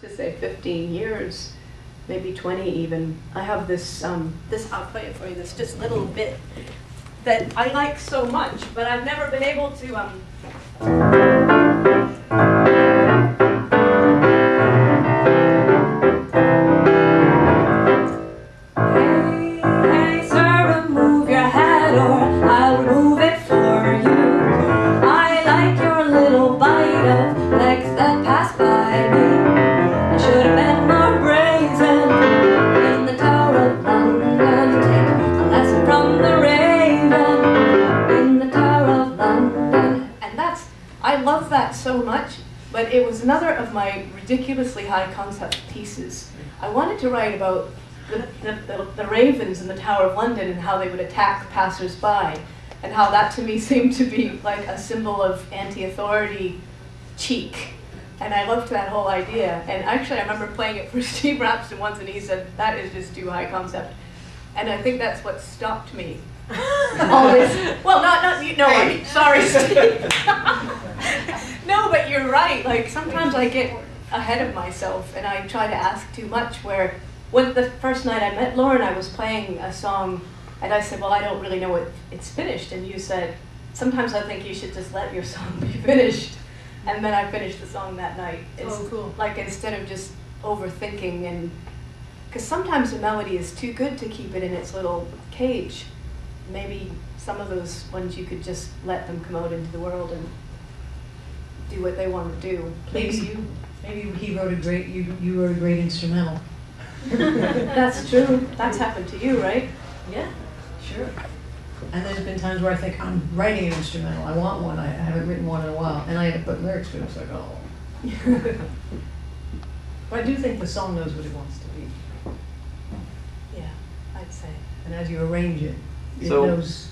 To say 15 years, maybe 20 even. I have this, I'll play it for you, this just little bit that I like so much, but I've never been able to, Hey, sir, remove your hat or I'll remove it for you. I like your little bite of legs that pass by me. I should have been more brazen in the Tower of London. Take a lesson from the raven in the Tower of London. And I love that so much, but it was another of my ridiculously high concept pieces. I wanted to write about the ravens in the Tower of London and how they would attack passers-by, and how that to me seemed to be like a symbol of anti-authority cheek. And I loved that whole idea. And actually I remember playing it for Steve Rapson once and he said, that is just too high concept. And I think that's what stopped me. Always. Well, not you, no, hey. Sorry Steve. No, but you're right. Like sometimes I get ahead of myself and I try to ask too much, where when the first night I met Lauren, I was playing a song and I said, well, I don't really know if it's finished. And you said, sometimes I think you should just let your song be finished. And then I finished the song that night. It's cool. Like instead of just overthinking, and because sometimes a melody is too good to keep it in its little cage. Maybe some of those ones you could just let them come out into the world and do what they want to do. Maybe he wrote a great, you wrote a great instrumental. That's true. That's happened to you, right? Yeah, sure. And there's been times where I think, I'm writing an instrumental, I want one, I haven't written one in a while, and I had to put lyrics to it, it's like, oh. But I do think the song knows what it wants to be. Yeah, I'd say. And as you arrange it, it knows,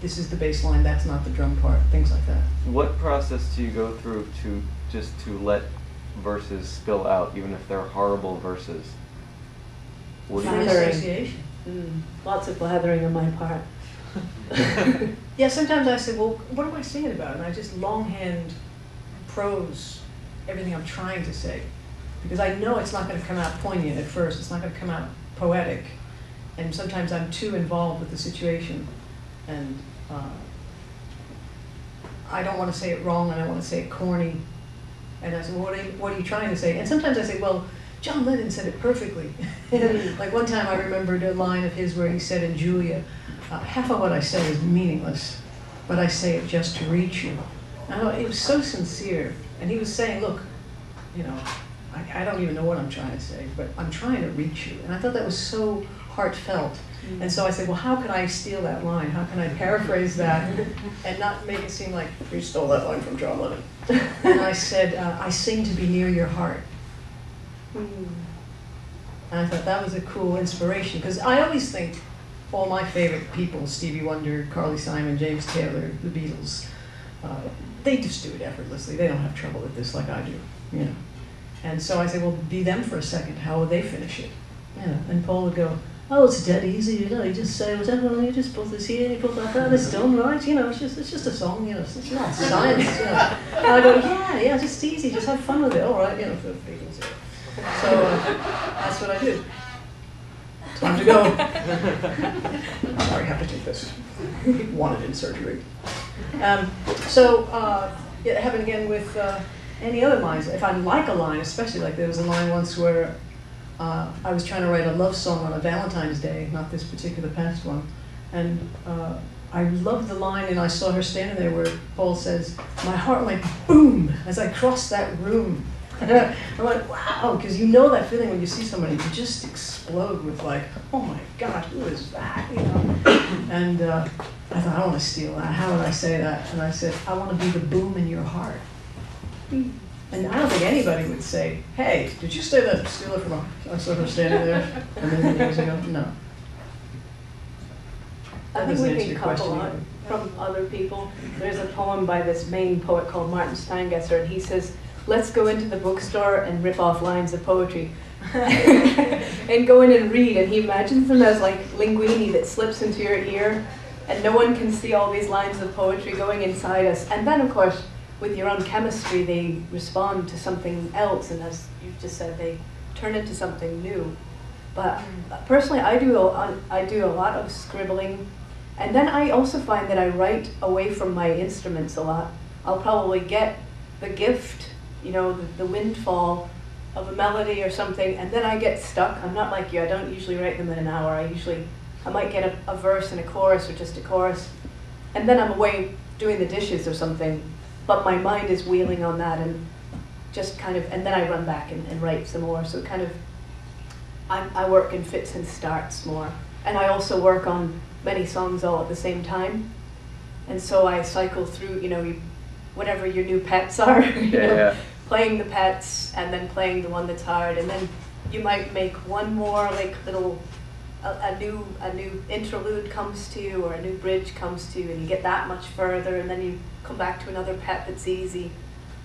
this is the bass line, that's not the drum part, things like that. What process do you go through to let verses spill out, even if they're horrible verses? What do you Association. Lots of blathering on my part. Yeah, sometimes I say, well, what am I singing about? And I just longhand prose everything I'm trying to say. Because I know it's not going to come out poignant at first, it's not going to come out poetic. And sometimes I'm too involved with the situation. And I don't want to say it wrong, and I want to say it corny. And I say, well, what are you trying to say? And sometimes I say, well, John Lennon said it perfectly. Like one time I remembered a line of his where he said in Julia, half of what I say is meaningless, but I say it just to reach you. And it was so sincere. And he was saying, look, you know, I don't even know what I'm trying to say, but I'm trying to reach you. And I thought that was so heartfelt. And so I said, well, how can I steal that line? How can I paraphrase that and not make it seem like you stole that line from John Lennon? And I said, I sing to be near your heart. And I thought that was a cool inspiration, because I always think all my favorite people, Stevie Wonder, Carly Simon, James Taylor, the Beatles, they just do it effortlessly. They don't have trouble with this like I do, you know. And so I said, well, be them for a second. How would they finish it? You know, and Paul would go, oh, it's dead easy, you know, you just say whatever, you just put this here, you put that there, it's done, right? You know, it's just a song, you know, it's not science, you know. And I go, yeah, just easy, just have fun with it, all right, you know, for the Beatles. So that's what I do. Time to go. Sorry, I have to take this. Wanted in surgery. Yeah, it happened again with any other lines. If I like a line, especially like there was a line once where I was trying to write a love song on a Valentine's Day, not this particular past one, and I loved the line, and I saw her standing there where Paul says, my heart went boom as I crossed that room. I went, wow, because you know that feeling when you see somebody, you just explode with like, oh my God, who is that? You know? And I thought, I want to steal that. How would I say that? And I said, I want to be the boom in your heart. And I don't think anybody would say, hey, did you steal it from her? I saw her standing there a million years ago. No. I think we can cop a lot from other people. There's a poem by this Maine poet called Martin Steingesser, and he says, let's go into the bookstore and rip off lines of poetry. And go in and read, and he imagines them as like linguini that slips into your ear, and no one can see all these lines of poetry going inside us. And then, of course, with your own chemistry, they respond to something else, and as you just said, they turn into something new. But personally, I do a lot of scribbling, and then I also find that I write away from my instruments a lot. I'll probably get the gift, you know, the windfall of a melody or something, and then I get stuck. I'm not like you, I don't usually write them in an hour. I might get a verse and a chorus or just a chorus, and then I'm away doing the dishes or something, but my mind is wheeling on that and just kind of, and then I run back and write some more. So kind of, I work in fits and starts more. And I also work on many songs all at the same time. And so I cycle through, you know, whatever your new pets are, playing the pets and then playing the one that's hard. And then you might make one more like little, a new interlude comes to you, or a new bridge comes to you, and you get that much further, and then you come back to another pet that's easy.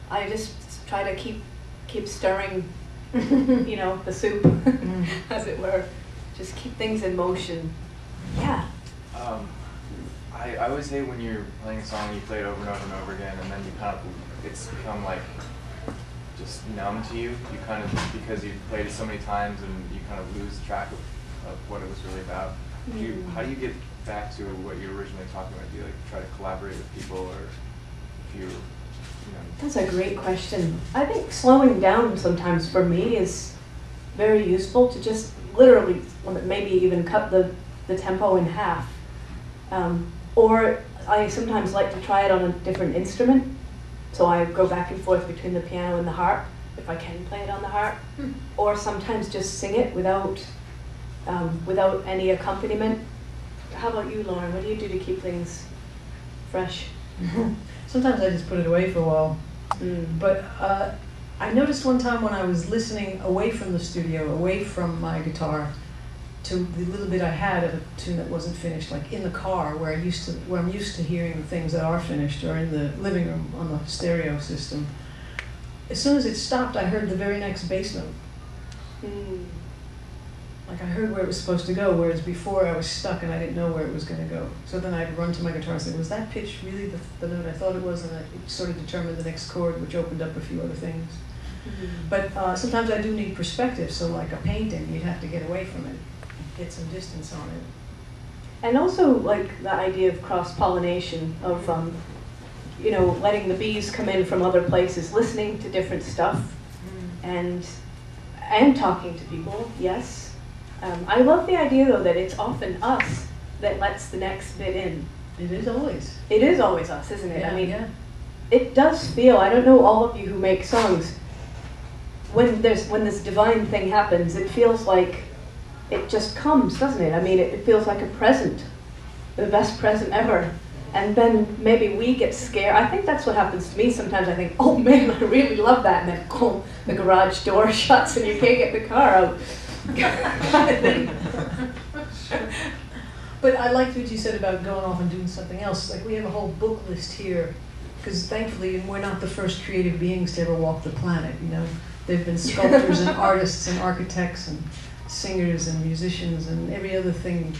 I just try to keep stirring, you know, the soup, as it were. Just keep things in motion. Yeah. I always hate when you're playing a song and you play it over and over and over again, and then you kind of, it's become like just numb to you. You kind of, because you've played it so many times and you kind of lose track of what it was really about. How do you get back to what you were originally talking about? Do you like try to collaborate with people, or if you know? That's a great question. I think slowing down sometimes for me is very useful, to just literally maybe even cut the tempo in half. Or I sometimes like to try it on a different instrument. So I go back and forth between the piano and the harp, if I can play it on the harp. Or sometimes just sing it without any accompaniment. How about you, Lauren? What do you do to keep things fresh? Sometimes I just put it away for a while. But I noticed one time when I was listening away from the studio, away from my guitar, to the little bit I had of a tune that wasn't finished, like in the car where I'm used to hearing things that are finished, or in the living room on the stereo system. As soon as it stopped, I heard the very next bass note. Like I heard where it was supposed to go, whereas before I was stuck and I didn't know where it was going to go. So then I'd run to my guitar and say, was that pitch really the note I thought it was? And it sort of determined the next chord, which opened up a few other things. But sometimes I do need perspective, so like a painting, you'd have to get away from it, get some distance on it. And also like the idea of cross-pollination, of you know, letting the bees come in from other places, listening to different stuff, and talking to people, yes. I love the idea though that it's often us that lets the next bit in. It is always. It is always us, isn't it? Yeah, I mean, yeah. It does feel, I don't know all of you who make songs, when this divine thing happens, it feels like it just comes, doesn't it? I mean, it feels like a present, the best present ever. And then maybe we get scared. I think that's what happens to me sometimes. I think, oh man, I really love that. And then, boom, the garage door shuts and you can't get the car out. Kind of thing. But I liked what you said about going off and doing something else. Like we have a whole book list here, because thankfully we're not the first creative beings to ever walk the planet. You know, there've been sculptors and artists and architects and singers and musicians and every other thing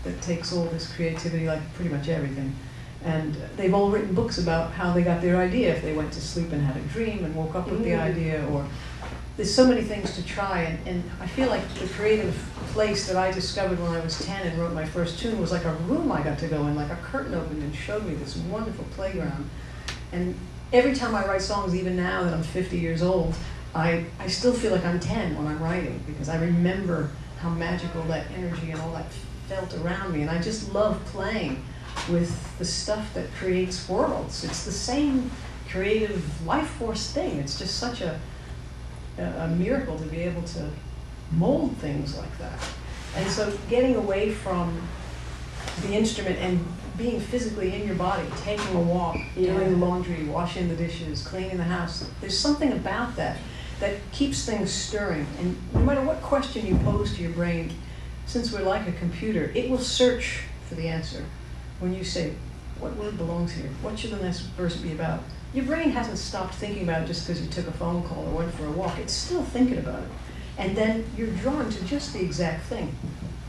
that takes all this creativity, like pretty much everything. And they've all written books about how they got their idea, if they went to sleep and had a dream and woke up with the idea, or there's so many things to try. And I feel like the creative place that I discovered when I was 10 and wrote my first tune was like a room I got to go in, like a curtain opened and showed me this wonderful playground. And every time I write songs, even now that I'm 50 years old, I still feel like I'm 10 when I'm writing, because I remember how magical that energy and all that felt around me. And I just love playing with the stuff that creates worlds. It's the same creative life force thing. It's just such a miracle to be able to mold things like that. And so getting away from the instrument and being physically in your body, taking a walk, doing the laundry, washing the dishes, cleaning the house, there's something about that that keeps things stirring. And no matter what question you pose to your brain, since we're like a computer, it will search for the answer. When you say, what word belongs here? What should the next verse be about? Your brain hasn't stopped thinking about it just because you took a phone call or went for a walk. It's still thinking about it. And then you're drawn to just the exact thing.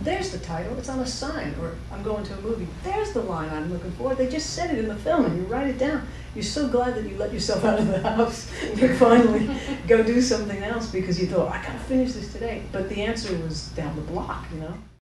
there's the title, it's on a sign, or I'm going to a movie, there's the line I'm looking for. They just said it in the film and you write it down. You're so glad that you let yourself out of the house and finally go do something else because you thought, I gotta finish this today. But the answer was down the block, you know?